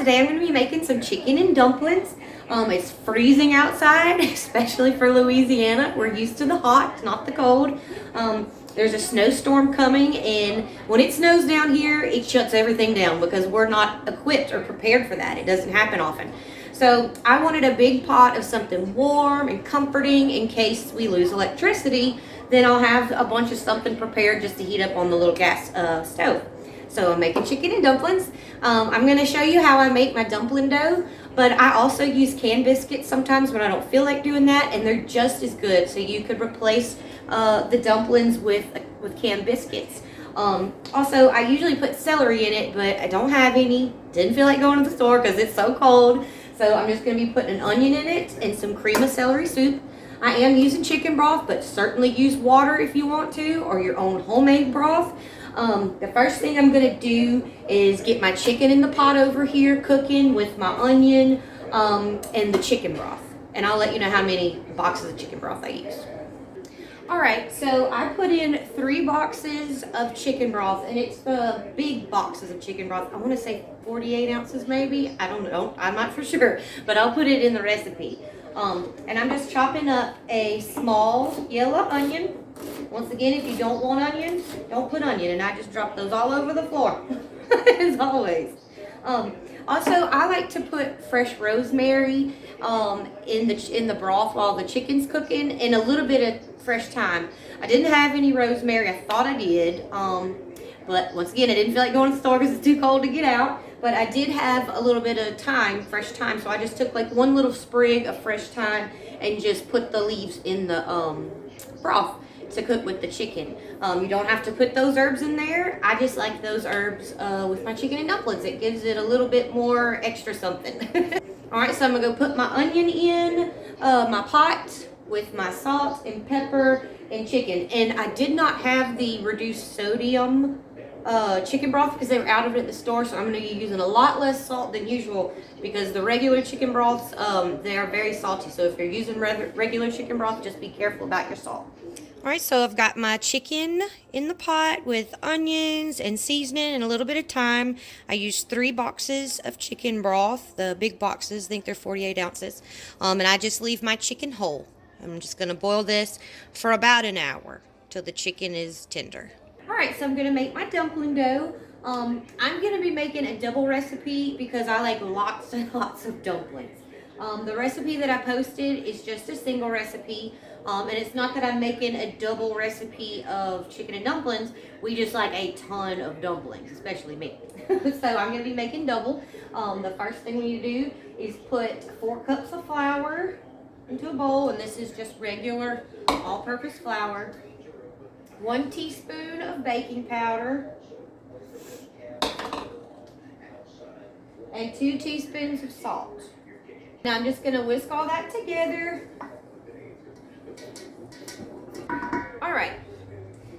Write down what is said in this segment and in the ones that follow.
today I'm going to be making some chicken and dumplings. It's freezing outside, especially for Louisiana. We're used to the hot, not the cold. There's a snowstorm coming, and when it snows down here, it shuts everything down because we're not equipped or prepared for that. It doesn't happen often. So I wanted a big pot of something warm and comforting in case we lose electricity. Then I'll have a bunch of something prepared just to heat up on the little gas stove. So I'm making chicken and dumplings. I'm going to show you how I make my dumpling dough, but I also use canned biscuits sometimes when I don't feel like doing that, and they're just as good. So you could replace the dumplings with canned biscuits. Also, I usually put celery in it, but I don't have any. Didn't feel like going to the store because it's so cold. So I'm just going to be putting an onion in it and some cream of celery soup. I am using chicken broth, but certainly use water if you want to, or your own homemade broth. The first thing I'm going to do is get my chicken in the pot over here cooking with my onion and the chicken broth. And I'll let you know how many boxes of chicken broth I use. Alright, so I put in 3 boxes of chicken broth, and it's the big boxes of chicken broth. I want to say 48 ounces maybe. I don't know. I'm not for sure, but I'll put it in the recipe. And I'm just chopping up a small yellow onion. Once again, if you don't want onion, don't put onion. And I just drop those all over the floor, as always. Also, I like to put fresh rosemary in the broth while the chicken's cooking, and a little bit of fresh thyme. I didn't have any rosemary. I thought I did, but once again, I didn't feel like going to the store because it's too cold to get out. But I did have a little bit of thyme, fresh thyme, so I just took like one little sprig of fresh thyme and just put the leaves in the broth to cook with the chicken. You don't have to put those herbs in there. I just like those herbs with my chicken and dumplings. It gives it a little bit more extra something. Alright, so I'm going to go put my onion in my pot with my salt and pepper and chicken. And I did not have the reduced sodium chicken broth because they were out of it at the store, so I'm going to be using a lot less salt than usual because the regular chicken broths, they are very salty. So if you're using regular chicken broth, just be careful about your salt. Alright, so I've got my chicken in the pot with onions and seasoning and a little bit of thyme. I used 3 boxes of chicken broth, the big boxes, I think they're 48 ounces. And I just leave my chicken whole. I'm just going to boil this for about an hour till the chicken is tender. Alright, so I'm going to make my dumpling dough. I'm going to be making a double recipe because I like lots and lots of dumplings. The recipe that I posted is just a single recipe. And it's not that I'm making a double recipe of chicken and dumplings. We just like a ton of dumplings, especially me. So I'm going to be making double. The first thing we need to do is put 4 cups of flour into a bowl. And this is just regular all-purpose flour. 1 teaspoon of baking powder. And 2 teaspoons of salt. Now I'm just going to whisk all that together. Alright,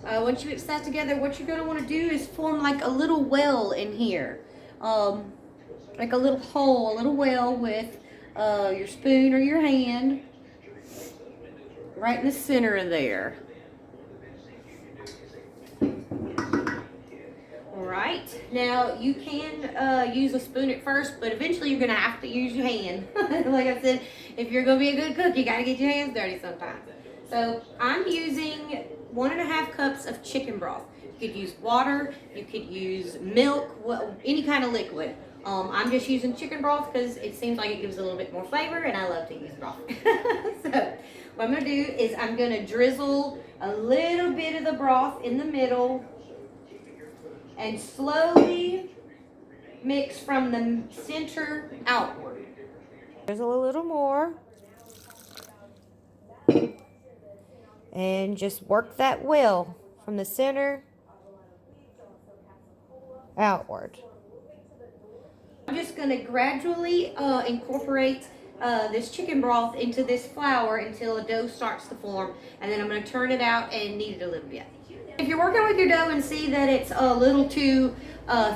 once you mix that together, what you're going to want to do is form like a little well in here. Like a little hole, a little well with your spoon or your hand right in the center of there. Alright, now you can use a spoon at first, but eventually you're going to have to use your hand. Like I said, if you're going to be a good cook, you got to get your hands dirty sometimes. So I'm using 1.5 cups of chicken broth. You could use water, you could use milk, any kind of liquid. I'm just using chicken broth because it seems like it gives a little bit more flavor, and I love to use broth. So what I'm going to do is I'm going to drizzle a little bit of the broth in the middle and slowly mix from the center outward. Drizzle a little more. And just work that well from the center outward. I'm just going to gradually incorporate this chicken broth into this flour until the dough starts to form, and then I'm going to turn it out and knead it a little bit. If you're working with your dough and see that it's a little too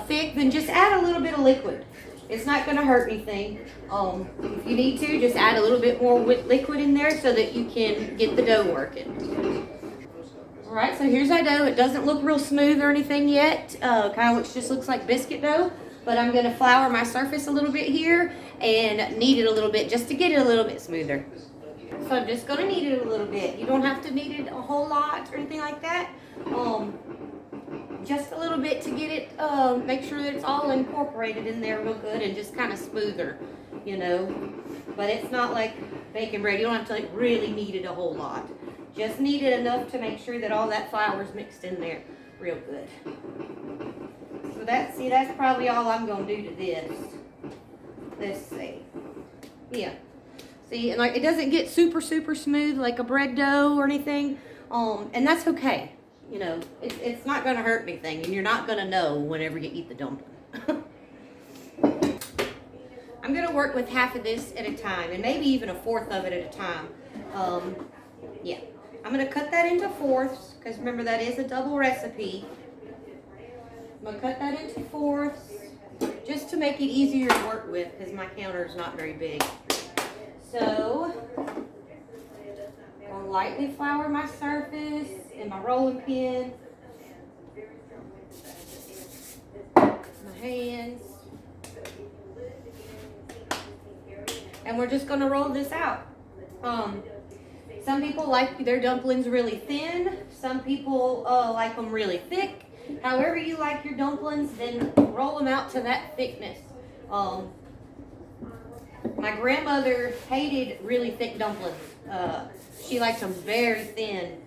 thick, then just add a little bit of liquid. It's not going to hurt anything. If you need to, just add a little bit more liquid in there so that you can get the dough working. Alright, so here's our dough. It doesn't look real smooth or anything yet. Kind of just looks like biscuit dough. but I'm gonna flour my surface a little bit here and knead it a little bit just to get it a little bit smoother. So I'm just gonna knead it a little bit. You don't have to knead it a whole lot or anything like that. Just a little bit to get it, make sure that it's all incorporated in there real good and just kind of smoother, you know. But it's not like baking bread. You don't have to like really knead it a whole lot. Just knead it enough to make sure that all that flour is mixed in there real good. So that's probably all I'm gonna do to this. Let's see. Yeah. See, and like it doesn't get super smooth like a bread dough or anything. And that's okay. You know, it's not gonna hurt anything, and you're not gonna know whenever you eat the dumpling. I'm gonna work with half of this at a time, and maybe even a fourth of it at a time. Yeah, I'm gonna cut that into fourths, because remember that is a double recipe. I'm gonna cut that into fourths, just to make it easier to work with, because my counter is not very big. So, I'll lightly flour my surface in my rolling pin, my hands, and we're just gonna roll this out. Some people like their dumplings really thin. Some people like them really thick. However you like your dumplings, then roll them out to that thickness. My grandmother hated really thick dumplings. She liked them very thin.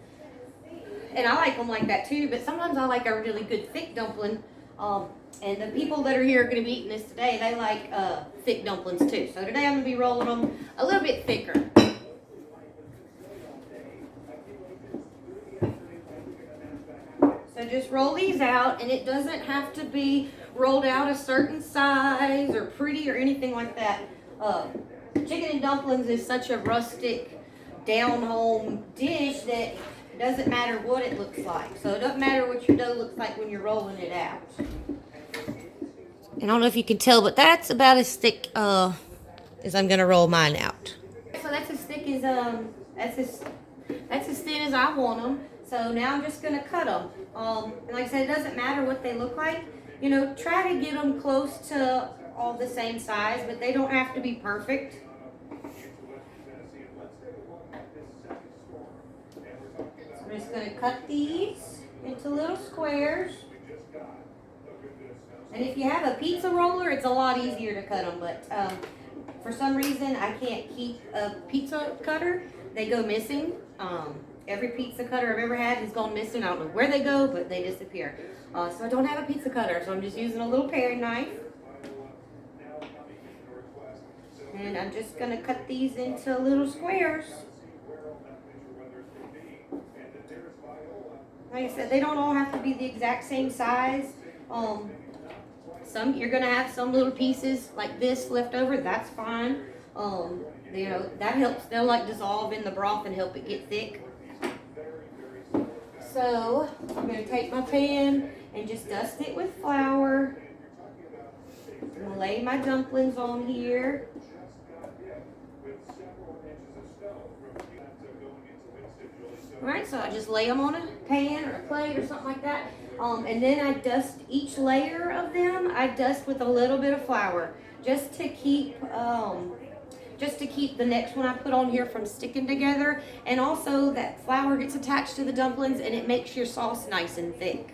And I like them like that too, but sometimes I like a really good thick dumpling. And the people that are here are going to be eating this today, they like thick dumplings too. So today I'm going to be rolling them a little bit thicker. So just roll these out, and it doesn't have to be rolled out a certain size or pretty or anything like that. Chicken and dumplings is such a rustic, down-home dish that it doesn't matter what it looks like. So it doesn't matter what your dough looks like when you're rolling it out. And I don't know if you can tell, but that's about as thick as I'm gonna roll mine out. So that's as thick as that's as thin as I want them. So now I'm just gonna cut them. And like I said, it doesn't matter what they look like. You know, try to get them close to all the same size, but they don't have to be perfect. So I'm just going to cut these into little squares. And if you have a pizza roller, it's a lot easier to cut them, but for some reason I can't keep a pizza cutter. They go missing. Every pizza cutter I've ever had has gone missing. I don't know where they go, but they disappear. So I don't have a pizza cutter, so I'm just using a little paring knife. And I'm just going to cut these into little squares. Like I said, they don't all have to be the exact same size. You're going to have some little pieces like this left over. That's fine. You know, that helps. They'll like dissolve in the broth and help it get thick. So I'm going to take my pan and just dust it with flour. I'm going to lay my dumplings on here. Alright, so I just lay them on a pan or a plate or something like that. And then I dust each layer of them. I dust with a little bit of flour just to keep the next one I put on here from sticking together. And also that flour gets attached to the dumplings and it makes your sauce nice and thick.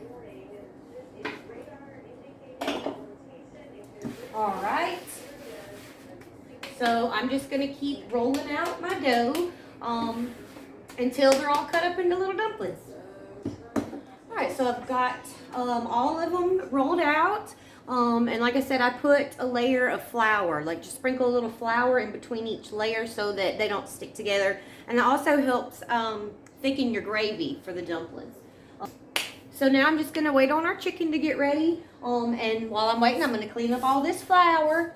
Alright. So I'm just going to keep rolling out my dough until they're all cut up into little dumplings. Alright, so I've got all of them rolled out. And like I said, I put a layer of flour, like just sprinkle a little flour in between each layer so that they don't stick together. And it also helps thicken your gravy for the dumplings. So now I'm just going to wait on our chicken to get ready. And while I'm waiting, I'm going to clean up all this flour.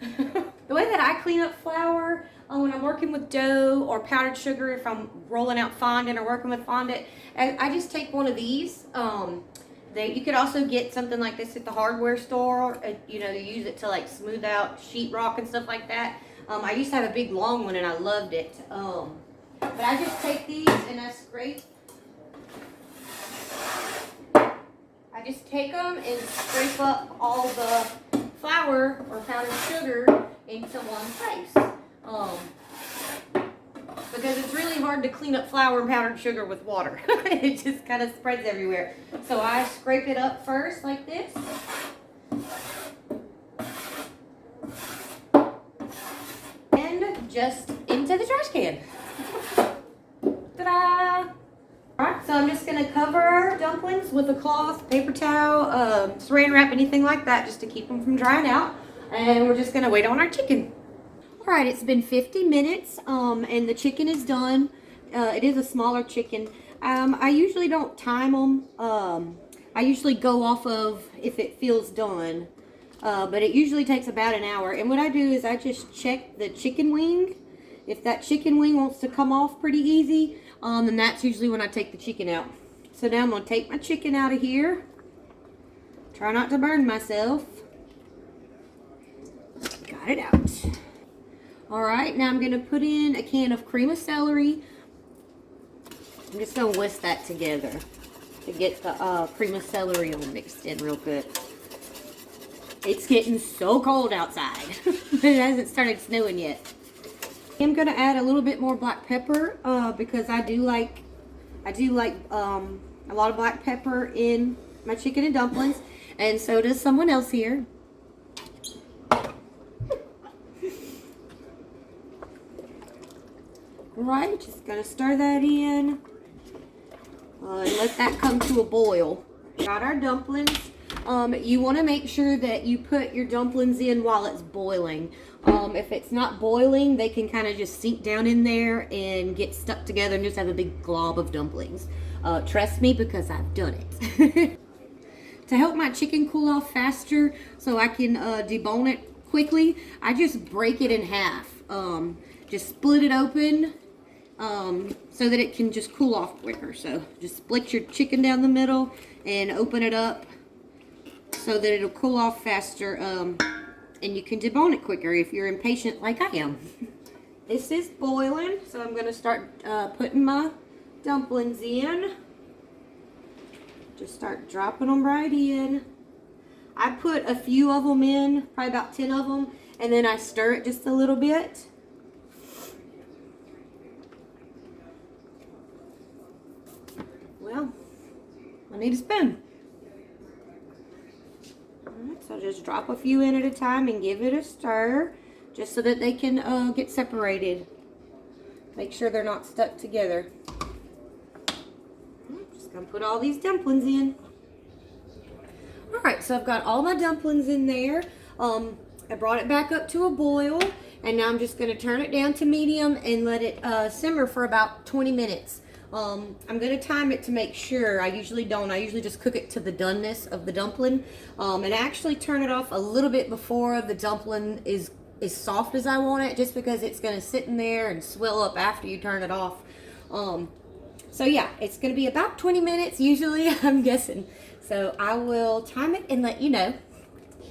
The way that I clean up flour when I'm working with dough or powdered sugar, if I'm rolling out fondant or working with fondant, I just take one of these. You could also get something like this at the hardware store. You know, you use it to like smooth out sheetrock and stuff like that. I used to have a big long one and I loved it. But I just take these and I scrape. I just take them and scrape up all the flour or powdered sugar into one place. Because it's really hard to clean up flour and powdered sugar with water. It just kind of spreads everywhere. So I scrape it up first like this. And just into the trash can. Ta-da! Alright, so I'm just going to cover our dumplings with a cloth, paper towel, saran wrap, anything like that, just to keep them from drying out. And we're just going to wait on our chicken. Alright, it's been 50 minutes, and the chicken is done. It is a smaller chicken. I usually don't time them. I usually go off of if it feels done. But it usually takes about an hour. And what I do is I just check the chicken wing. If that chicken wing wants to come off pretty easy, then that's usually when I take the chicken out. So now I'm going to take my chicken out of here. Try not to burn myself. Got it out. Alright, now I'm going to put in a can of cream of celery. I'm just going to whisk that together to get the cream of celery all mixed in real good. It's getting so cold outside. It hasn't started snowing yet. I'm going to add a little bit more black pepper because I do like a lot of black pepper in my chicken and dumplings, and so does someone else here. Alright, just gonna stir that in and let that come to a boil. Got our dumplings. You want to make sure that you put your dumplings in while it's boiling. If it's not boiling, they can kind of just sink down in there and get stuck together and just have a big glob of dumplings. Trust me, because I've done it. To help my chicken cool off faster so I can debone it quickly, I just break it in half. Just split it open so that it can just cool off quicker. So just split your chicken down the middle and open it up so that it'll cool off faster, and you can debone it quicker if you're impatient like I am. This is boiling, so I'm going to start putting my dumplings in. Just start dropping them right in. I put a few of them in, probably about 10 of them, and then I stir it just a little bit. Well, I need a spoon. Alright, so just drop a few in at a time and give it a stir, just so that they can get separated. Make sure they're not stuck together. Just gonna put all these dumplings in. Alright, so I've got all my dumplings in there. I brought it back up to a boil, and now I'm just going to turn it down to medium and let it simmer for about 20 minutes. I'm going to time it to make sure. I usually don't. I usually just cook it to the doneness of the dumpling, and actually turn it off a little bit before the dumpling is as soft as I want it, just because it's going to sit in there and swell up after you turn it off. So yeah, it's going to be about 20 minutes usually, I'm guessing. So I will time it and let you know.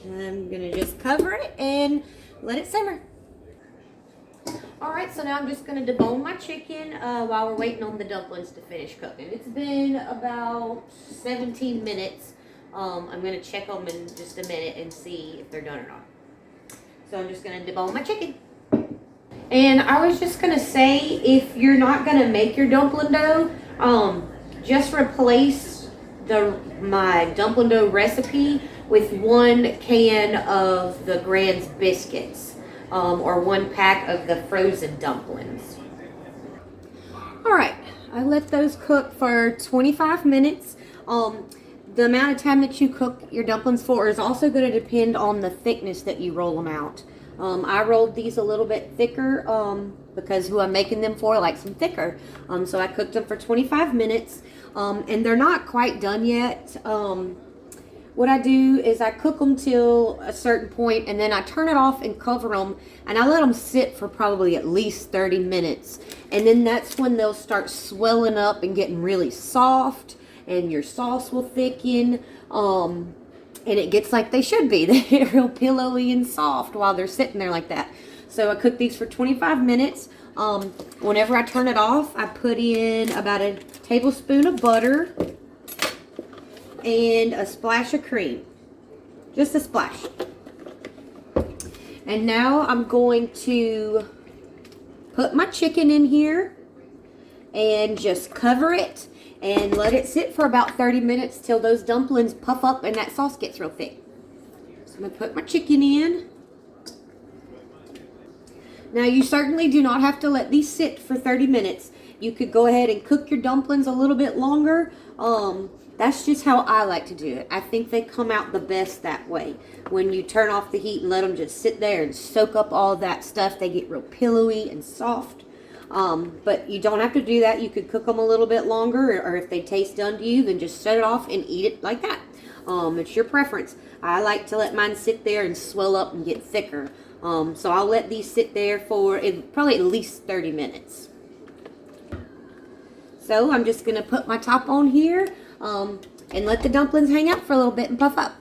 I'm going to just cover it and let it simmer. Alright, so now I'm just going to debone my chicken while we're waiting on the dumplings to finish cooking. It's been about 17 minutes. I'm going to check them in just a minute and see if they're done or not. So I'm just going to debone my chicken. And I was just going to say, if you're not going to make your dumpling dough, just replace my dumpling dough recipe with 1 can of the Grand's biscuits, or 1 pack of the frozen dumplings. Alright, I let those cook for 25 minutes. The amount of time that you cook your dumplings for is also going to depend on the thickness that you roll them out. I rolled these a little bit thicker because who I'm making them for likes them thicker. So I cooked them for 25 minutes, and they're not quite done yet. What I do is I cook them till a certain point, and then I turn it off and cover them, and I let them sit for probably at least 30 minutes. And then that's when they'll start swelling up and getting really soft, and your sauce will thicken, and it gets like they should be. They get real pillowy and soft while they're sitting there like that. So I cook these for 25 minutes. Whenever I turn it off, I put in about a tablespoon of butter and a splash of cream. Just a splash. And now I'm going to put my chicken in here and just cover it and let it sit for about 30 minutes till those dumplings puff up and that sauce gets real thick. So I'm going to put my chicken in. Now you certainly do not have to let these sit for 30 minutes. You could go ahead and cook your dumplings a little bit longer. That's just how I like to do it. I think they come out the best that way. When you turn off the heat and let them just sit there and soak up all that stuff, they get real pillowy and soft. But you don't have to do that. You could cook them a little bit longer, or if they taste done to you, then just set it off and eat it like that. It's your preference. I like to let mine sit there and swell up and get thicker. So I'll let these sit there for probably at least 30 minutes. So I'm just going to put my top on here and let the dumplings hang out for a little bit and puff up.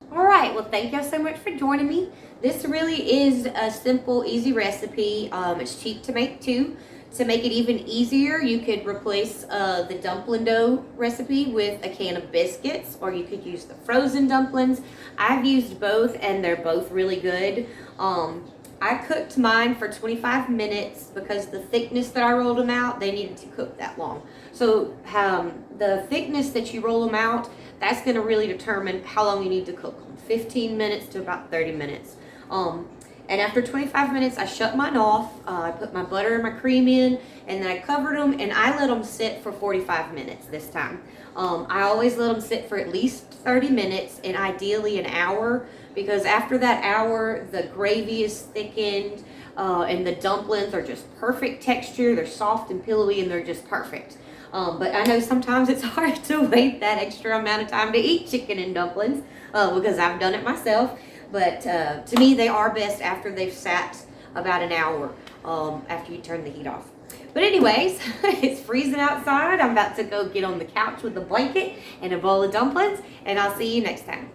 Alright, well thank y'all so much for joining me. This really is a simple, easy recipe. It's cheap to make too. To make it even easier, you could replace the dumpling dough recipe with a can of biscuits, or you could use the frozen dumplings. I've used both and they're both really good. I cooked mine for 25 minutes because the thickness that I rolled them out, they needed to cook that long. So the thickness that you roll them out, that's going to really determine how long you need to cook them. 15 minutes to about 30 minutes. And after 25 minutes, I shut mine off. I put my butter and my cream in, and then I covered them, and I let them sit for 45 minutes this time. I always let them sit for at least 30 minutes, and ideally an hour, because after that hour, the gravy is thickened, and the dumplings are just perfect texture. They're soft and pillowy, and they're just perfect. But I know sometimes it's hard to wait that extra amount of time to eat chicken and dumplings, because I've done it myself. But to me, they are best after they've sat about an hour after you turn the heat off. But anyways, it's freezing outside. I'm about to go get on the couch with a blanket and a bowl of dumplings, and I'll see you next time.